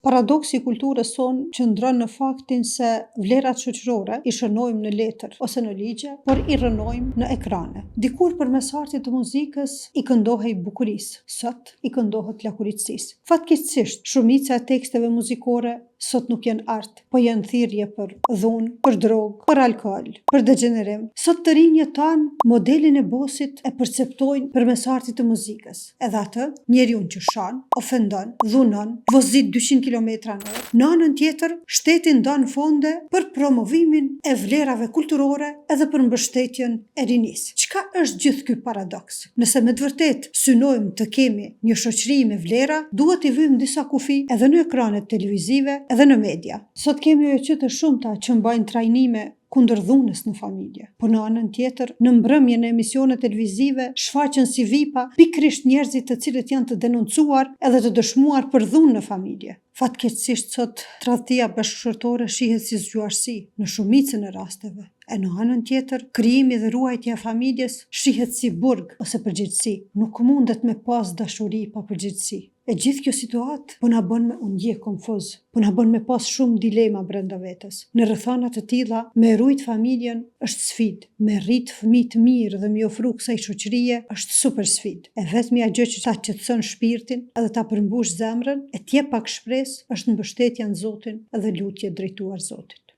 Paradoksi i kulturës sonë qëndron në faktin se vlerat shoqërore i shënojmë në letër ose në ligje, por i rënojmë në ekrane. Dikur përmes artit të muzikës i këndohej bukurisë, sot i këndohet lakuritësisë. Fatkeqësisht, shumica e teksteve muzikore sot nuk janë art, po janë thirrje për dhunë, për drogë, për alkool, për degenerim. Sot të rinjët tanë modelin e bosit e perceptojnë përmes artit të muzikës. Edhe atë, njeriu që shan, ofendon, dhunon, vozit 200 km/h. Në anën tjetër, shteti ndon fonde për promovimin e vlerave kulturore edhe për mbështetjen e rinisë. Çka është gjithë ky paradoks? Nëse me të vërtetë synojmë të kemi një shoqëri me vlera, duhet i vëjmë disa kufi edhe në ekranet televizive, edhe në media. Sot kemi oqë të shumta që mbajnë trajnime kundër dhunës në familje. Po në anën tjetër, në mbrëmje në emisione televizive, shfaqen si vipa pikrisht njerëzit të cilët janë të denoncuar edhe të dëshmuar për dhunë në familje. Fatkeqësisht sot tradhtia bashkëshortore shihet si zgjuarsi në shumicën e rasteve. E në anën tjetër, krijimi dhe ruajtja e familjes shihet si burg ose përgjegjësi. Nuk mundet me pas dashuri pa përgjegjësi. E gjithë kjo situatë po na bën me u ndjek konfuz, po na bën me pas shumë dilema brenda vetes. Në rrethana të tilla, me rujt familjen është sfidë, me rrit fëmijë të mirë dhe me ofru kësaj shoqërie është super sfidë. E vetmja gjë që ta qetëson shpirtin edhe ta përmbush zemrën, e t'jep pak shpresë është mbështetja në Zotin edhe lutje drejtuar Zotit.